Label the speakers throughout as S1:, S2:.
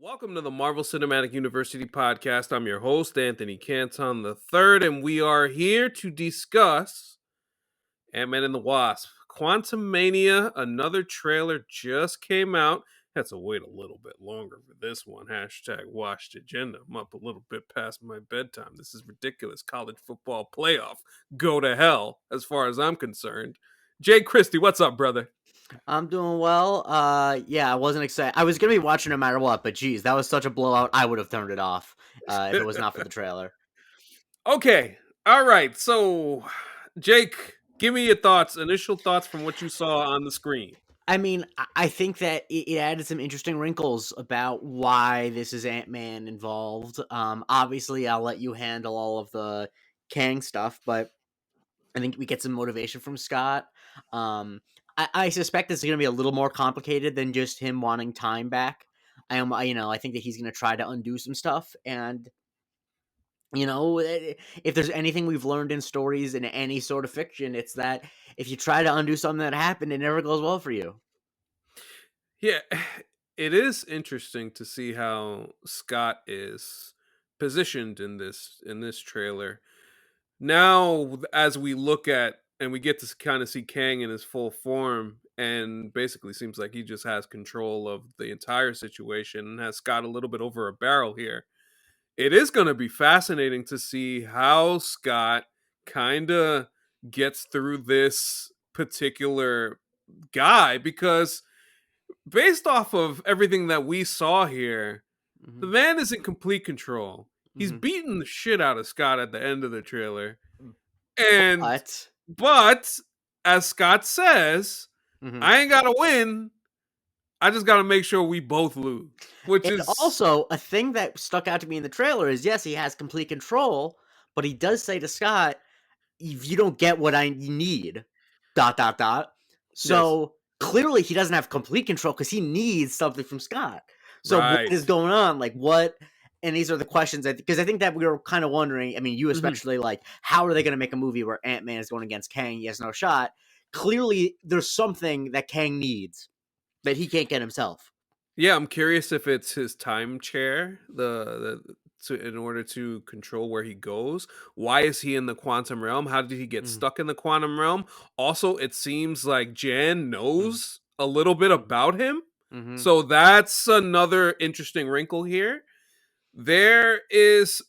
S1: Welcome to the Marvel Cinematic University podcast. I'm your host, Anthony Canton III, and we are here to discuss Ant-Man and the Wasp. Quantumania, another trailer just came out. Had to wait a little bit longer for this one. Hashtag washed agenda. I'm up a little bit past my bedtime. This is ridiculous. College football playoff. Go to hell, as far as I'm concerned. Jay Christie, what's up, brother?
S2: I'm doing well. Yeah, I wasn't excited. I was gonna be watching no matter what, but geez, that was such a blowout. I would have turned it off if it was not for the trailer.
S1: Okay. All right. So, Jake, give me your thoughts, initial thoughts from what you saw on the screen.
S2: I mean, I think that it added some interesting wrinkles about why this is Ant-Man involved. Obviously, I'll let you handle all of the Kang stuff, but I think we get some motivation from Scott. I suspect it's going to be a little more complicated than just him wanting time back. I think that he's going to try to undo some stuff, and if there's anything we've learned in stories in any sort of fiction, it's that if you try to undo something that happened, it never goes well for you.
S1: Yeah, it is interesting to see how Scott is positioned in this trailer. Now, as we look at and we get to kind of see Kang in his full form, and basically seems like he just has control of the entire situation and has Scott a little bit over a barrel here. It is going to be fascinating to see how Scott kind of gets through this particular guy, because based off of everything that we saw here, the
S2: Hmm.
S1: man is in complete control. He's
S2: Hmm.
S1: beating the shit out of Scott at the end of the trailer. And
S2: But
S1: but as Scott says,
S2: mhm.
S1: I ain't got to win. I just got to make sure we both lose, which
S2: And
S1: is
S2: also a thing that stuck out to me in the trailer is yes, he has complete control, but he does say to Scott, if you don't get what I need, dot dot dot.
S1: yes,
S2: So clearly he doesn't have complete control because he needs something from Scott. So what
S1: right.
S2: is going on? Like what? And these are the questions because I think that we were kind of wondering. I mean, you
S1: Mhm.
S2: especially, like, how are they going to make a movie where Ant-Man is going against Kang? He has no shot. Clearly, there's something that Kang needs that he can't get himself.
S1: Yeah, I'm curious if it's his time chair, in order to control where he goes. Why is he in the quantum realm? How did he get
S2: Mm-hmm.
S1: stuck in the quantum realm? Also, it seems like Jan
S2: Mm-hmm.
S1: knows a little bit about him.
S2: Mm-hmm.
S1: So that's another interesting wrinkle here. There is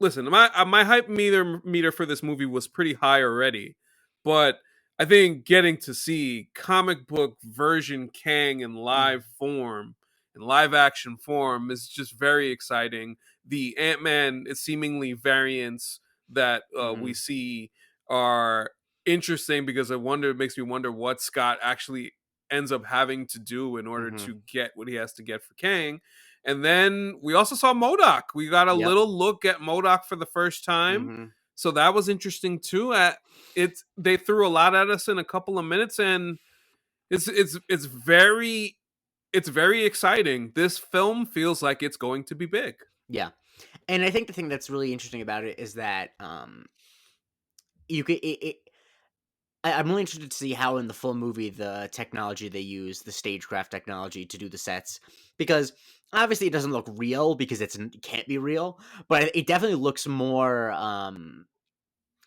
S1: listen, my hype meter for this movie was pretty high already, but I think getting to see comic book version Kang in live form, in live action form, is just very exciting. The Ant-Man seemingly variants that we
S2: Mm-hmm.
S1: see are interesting, because it makes me wonder what Scott actually ends up having to do in order
S2: Mm-hmm.
S1: to get what he has to get for Kang. And then we also saw MODOK. We got a
S2: Yep.
S1: little look at MODOK for the first time.
S2: Mm-hmm.
S1: So that was interesting too. They threw a lot at us in a couple of minutes, and it's very exciting. This film feels like it's going to be big.
S2: Yeah. And I think the thing that's really interesting about it is that you could I'm really interested to see how in the full movie the technology they use, the stagecraft technology to do the sets, because obviously it doesn't look real because it can't be real, but it definitely looks more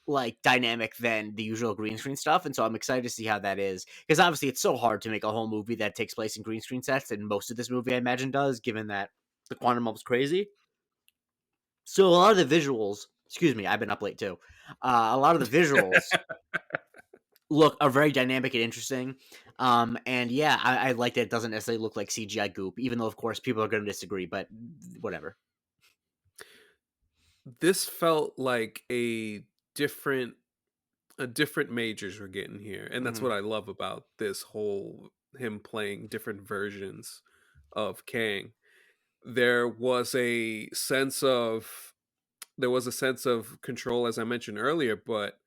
S2: like dynamic than the usual green screen stuff, and so I'm excited to see how that is, because obviously it's so hard to make a whole movie that takes place in green screen sets, and most of this movie I imagine does, given that the quantum realm is crazy. So a lot of the visuals, excuse me, I've been up late too. A lot of the visuals are very dynamic and interesting. And yeah, I like that it doesn't necessarily look like CGI goop, even though of course people are going to disagree, but whatever.
S1: This felt like different a different majors we're getting here, and that's
S2: Hmm.
S1: what I love about this whole him playing different versions of Kang. There was a sense of control, as I mentioned earlier, but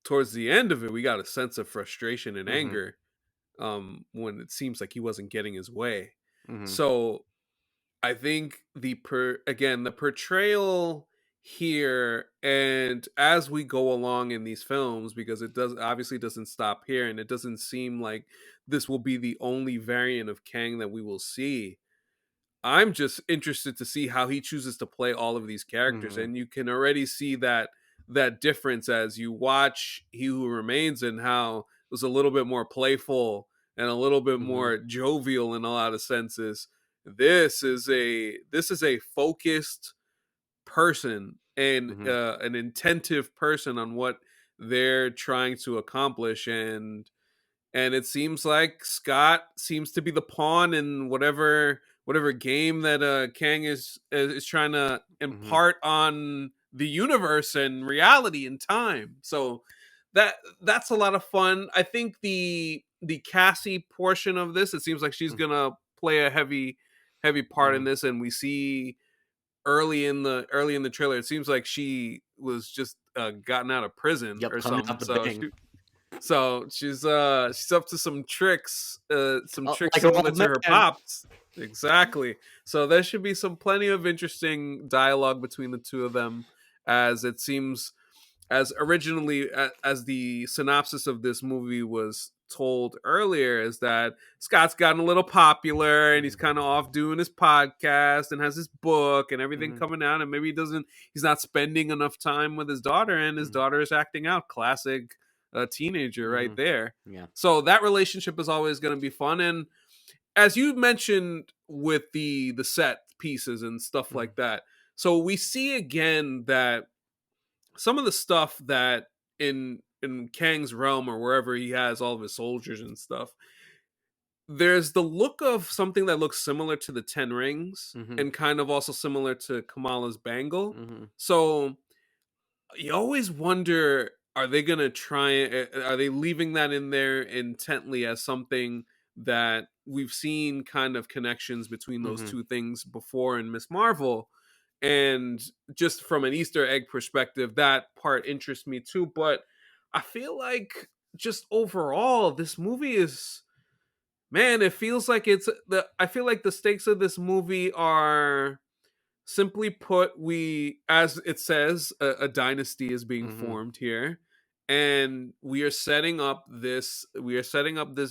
S1: towards the end of it, we got a sense of frustration and
S2: Hmm.
S1: anger, when it seems like he wasn't getting his way.
S2: Hmm.
S1: So I think the portrayal here, and as we go along in these films, because it doesn't stop here, and it doesn't seem like this will be the only variant of Kang that we will see. I'm just interested to see how he chooses to play all of these characters,
S2: Mhm,
S1: and you can already see that difference as you watch He Who Remains, and how it was a little bit more playful and a little bit
S2: mhm,
S1: more jovial in a lot of senses. This is a focused person, and
S2: mhm,
S1: an intentive person on what they're trying to accomplish, and it seems like Scott seems to be the pawn in whatever game that Kang is trying to
S2: mhm,
S1: impart on the universe and reality and time. So that's a lot of fun. I think the Cassie portion of this, it seems like she's
S2: mm,
S1: gonna play a heavy part in
S2: mhm.
S1: this, and we see early in the trailer, it seems like she was just gotten out of prison
S2: Yep,
S1: or
S2: coming
S1: something.
S2: out the bang.
S1: So she's up to some tricks
S2: Like her
S1: similar
S2: old
S1: to her
S2: man.
S1: pops. Exactly. So there should be some plenty of interesting dialogue between the two of them, as it seems, as originally as the synopsis of this movie was told earlier, is that Scott's gotten a little popular and he's
S2: Mhm,
S1: kind of off doing his podcast and has his book and everything
S2: mhm,
S1: coming out, and maybe he's not spending enough time with his daughter, and his
S2: mhm,
S1: daughter is acting out. Classic teenager right
S2: mhm.
S1: there.
S2: Yeah.
S1: So that relationship is always going to be fun, and as you mentioned with the set pieces and stuff
S2: Mhm,
S1: like that, so we see again that some of the stuff that in Kang's realm, or wherever he has all of his soldiers and stuff, there's the look of something that looks similar to the Ten Rings,
S2: mhm,
S1: and kind of also similar to Kamala's bangle.
S2: mhm,
S1: So you always wonder, are they going to are they leaving that in there intently as something that we've seen kind of connections between those
S2: mhm,
S1: two things before in Miss Marvel, and just from an Easter egg perspective, that part interests me too. But I feel like, just overall, this movie is, man, it feels like I feel like the stakes of this movie are, simply put, as it says, a dynasty is being
S2: mhm,
S1: formed here, and we are setting up this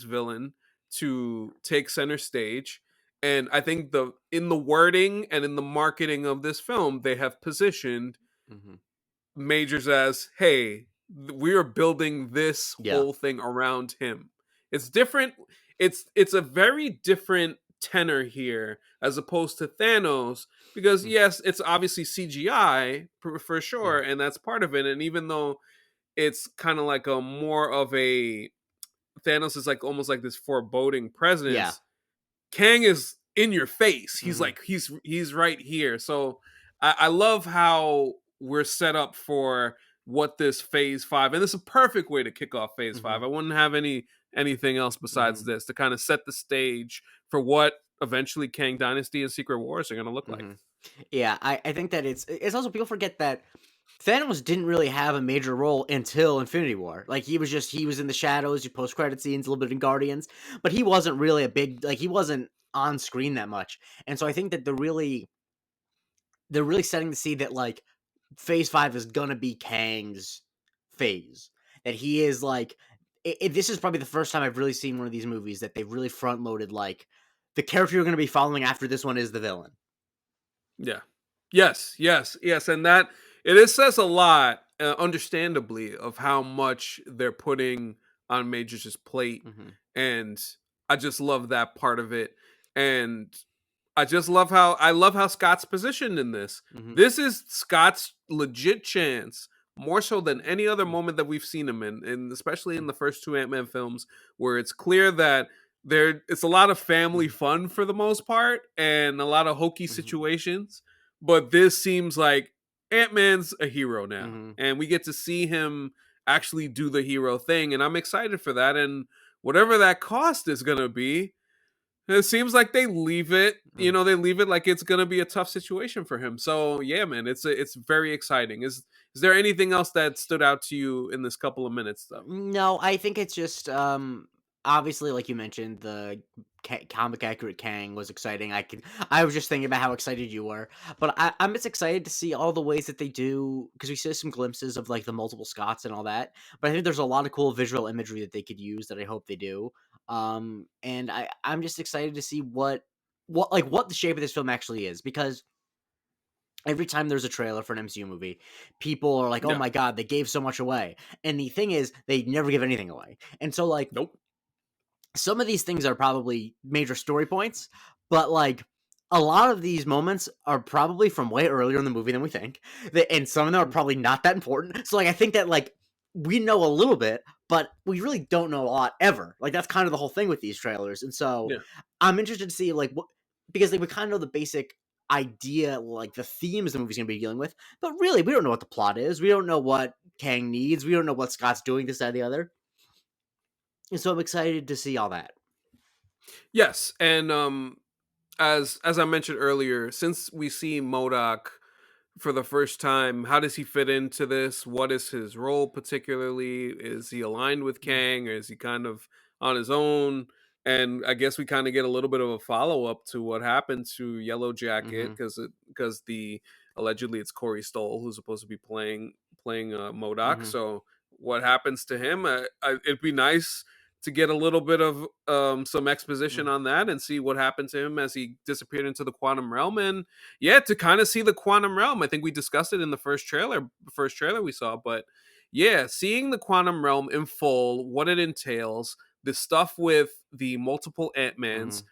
S1: villain to take center stage. And I think the in the wording and in the marketing of this film, they have positioned
S2: mhm.
S1: Majors as, hey, we are building this
S2: Yeah.
S1: whole thing around him. It's different. It's a very different tenor here as opposed to Thanos, because
S2: Mm,
S1: yes, it's obviously CGI for
S2: mm.
S1: sure, and that's part of it. And even though it's kind of like a more of a Thanos is like almost like this foreboding
S2: Yeah.
S1: presence, Kang is in your face. He's
S2: Mhm,
S1: like he's right here. So I love how we're set up for what this phase five, and this is a perfect way to kick off phase five.
S2: mhm,
S1: I wouldn't have anything else besides
S2: mhm,
S1: this to kind of set the stage for what eventually Kang Dynasty and Secret Wars are going to look like.
S2: mhm. Yeah, I think that it's also people forget that Thanos didn't really have a major role until Infinity War. Like he was in the shadows, you post credit scenes, a little bit in Guardians, but he wasn't really a big he wasn't on screen that much. And so I think that they're really setting the seed that like Phase 5 is gonna be Kang's phase. That he is like this is probably the first time I've really seen one of these movies that they've really front loaded like the character you're gonna be following after this one is the villain.
S1: Yeah. Yes, and that says a lot, understandably, of how much they're putting on Majors' plate,
S2: Mhm,
S1: and I just love that part of it, and I love how Scott's positioned in this.
S2: mhm,
S1: This is Scott's legit chance, more so than any other
S2: mm,
S1: moment that we've seen him in, and especially in
S2: mm,
S1: the first two Ant-Man films, where it's clear that it's a lot of family
S2: mhm,
S1: fun for the most part and a lot of hokey
S2: mhm,
S1: situations, but this seems like Ant-Man's a hero now,
S2: mhm,
S1: and we get to see him actually do the hero thing, and I'm excited for that, and whatever that cost is going to be, it seems like
S2: mm.
S1: they leave it like it's gonna be a tough situation for him. So yeah, man, it's very exciting. Is there anything else that stood out to you in this couple of minutes though?
S2: No, I think it's just obviously like you mentioned the comic accurate Kang was exciting. I was just thinking about how excited you were, but I'm just excited to see all the ways that they do because we see some glimpses of like the multiple Scots and all that. But I think there's a lot of cool visual imagery that they could use that I hope they do. And I'm just excited to see what the shape of this film actually is, because every time there's a trailer for an MCU movie, people are like, "Oh
S1: Yeah.
S2: my god, they gave so much away." And the thing is, they never give anything away. And so, like,
S1: Nope.
S2: some of these things are probably major story points, but like a lot of these moments are probably from way earlier in the movie than we think. And some of them are
S1: Mm.
S2: probably not that important. So like I think that like we know a little bit, but we really don't know a lot ever. Like that's kind of the whole thing with these trailers. And so
S1: Yeah.
S2: I'm interested to see like what, because like we kind of know the basic idea, like the themes the movie's gonna be dealing with, but really we don't know what the plot is. We don't know what Kang needs. We don't know what Scott's doing, this, that, the other. And so I'm excited to see all that.
S1: Yes, and as I mentioned earlier, since we see Modoc for the first time, how does he fit into this? What is his role particularly? Is he aligned with Kang, or is he kind of on his own? And I guess we kind of get a little bit of a follow up to what happened to Yellow Jacket,
S2: Mm-hmm.
S1: because the allegedly it's Corey Stoll who's supposed to be playing Modoc.
S2: Mm-hmm.
S1: So what happens to him? It'd be nice to get a little bit of some exposition
S2: Mm-hmm.
S1: on that and see what happened to him as he disappeared into the quantum realm. And yeah, to kind of see the quantum realm. I think we discussed it in the first trailer we saw, but yeah, seeing the quantum realm in full, what it entails, the stuff with the multiple Ant-Mans,
S2: Mm-hmm.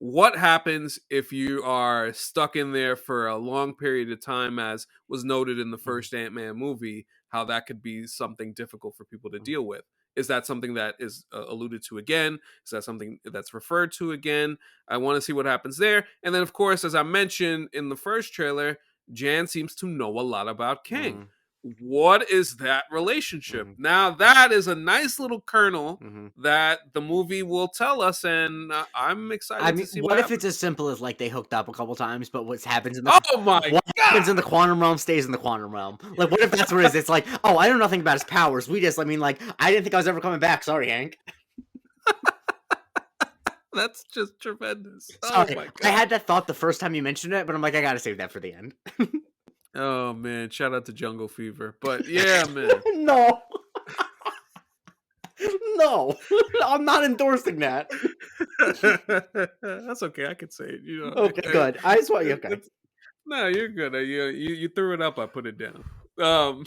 S1: what happens if you are stuck in there for a long period of time, as was noted in the
S2: Mm-hmm.
S1: first Ant-Man movie, how that could be something difficult for people to
S2: Mm-hmm.
S1: deal with. Is that something that is alluded to again? Is that something that's referred to again? I want to see what happens there. And then, of course, as I mentioned in the first trailer, Jan seems to know a lot about King. What is that relationship?
S2: Mm-hmm.
S1: Now, that is a nice little kernel
S2: Mm-hmm.
S1: that the movie will tell us, and I'm
S2: I
S1: excited to
S2: mean,
S1: see what
S2: what if it's
S1: happens.
S2: as simple as like they hooked up a couple times, but
S1: Oh my
S2: what happens in
S1: god!
S2: the quantum realm stays in the quantum realm? Like, what if that's what it is? It's like, oh, I know nothing about his powers. I mean, like, I didn't think I was ever coming back. Sorry, Hank.
S1: That's just tremendous. Oh
S2: Sorry,
S1: my
S2: I
S1: god.
S2: had that thought the first time you mentioned it, but I'm like, I gotta save that for the end.
S1: Oh man, shout out to Jungle Fever. But yeah, man.
S2: No, no, I'm not endorsing that.
S1: That's okay. I could say it.
S2: Okay, good. I just want you okay.
S1: It's, no, you're good. You threw it up. I put it down. Um,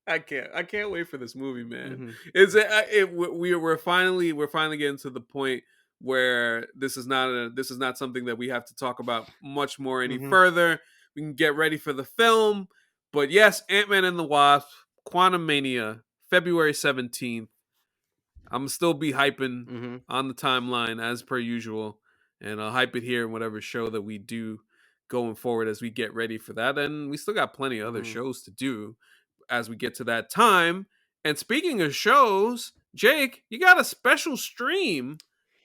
S1: I can't wait for this movie, man.
S2: Hmm.
S1: Is it? We're finally getting to the point where this is not something that we have to talk about much more any
S2: Hmm.
S1: further. We can get ready for the film. But yes, Ant-Man and the Wasp, Quantum Mania, February 17th. I'm still be hyping
S2: Hmm.
S1: on the timeline as per usual, and I'll hype it here in whatever show that we do going forward as we get ready for that. And we still got plenty of other
S2: Hmm.
S1: shows to do as we get to that time. And speaking of shows, Jake, you got a special stream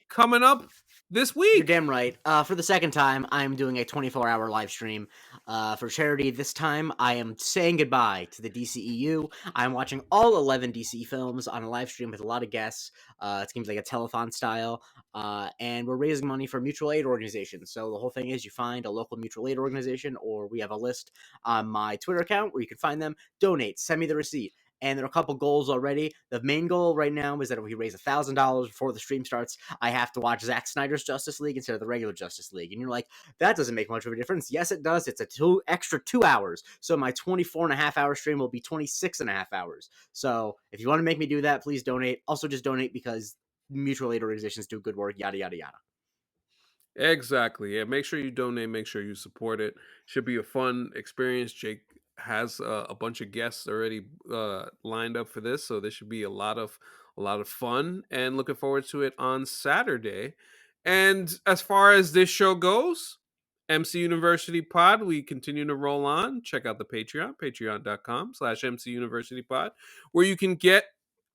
S1: coming up this
S2: You're
S1: week.
S2: damn right. For the second time, I'm doing a 24-hour live stream for charity. This time, I am saying goodbye to the DCEU. I'm watching all 11 DC films on a live stream with a lot of guests. It's going to be like a telethon style. And we're raising money for mutual aid organizations. So the whole thing is you find a local mutual aid organization, or we have a list on my Twitter account where you can find them, donate, send me the receipt. And there are a couple goals already. The main goal right now is that if we raise $1,000 before the stream starts, I have to watch Zack Snyder's Justice League instead of the regular Justice League. And you're like, that doesn't make much of a difference. Yes, it does. It's a extra 2 hours. So my 24.5 hour stream will be 26.5 hours. So if you want to make me do that, please donate. Also, just donate because mutual aid organizations do good work, yada, yada, yada.
S1: Exactly. Yeah. Make sure you donate. Make sure you support it. Should be a fun experience. Jake has a bunch of guests already lined up for this, so this should be a lot of fun. And looking forward to it on Saturday. And as far as this show goes, MC University Pod, we continue to roll on. Check out the Patreon, patreon.com/MC University Pod, where you can get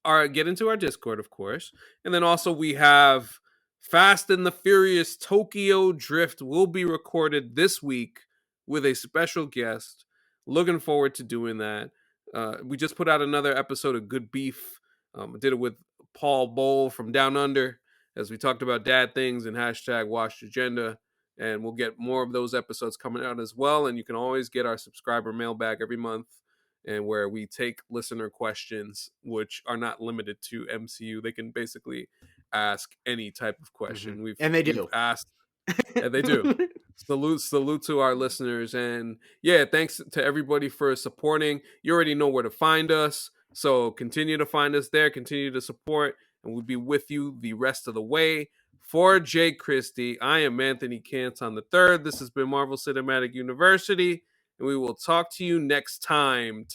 S1: into our Discord, of course. And then also we have Fast and the Furious Tokyo Drift will be recorded this week with a special guest. Looking forward to doing that. We just put out another episode of Good Beef. Did it with Paul Bowl from Down Under, as we talked about dad things and hashtag Washed Agenda. And we'll get more of those episodes coming out as well. And you can always get our subscriber mailbag every month, and where we take listener questions, which are not limited to MCU. They can basically ask any type of question. We've
S2: And they
S1: we've
S2: do.
S1: asked. Yeah, they do. Salute to our listeners, and yeah, thanks to everybody for supporting. You already know where to find us, so continue to find us there, continue to support, and we'll be with you the rest of the way. For Jay Christie, I am Anthony Canton the third. This has been Marvel Cinematic University, and we will talk to you next time.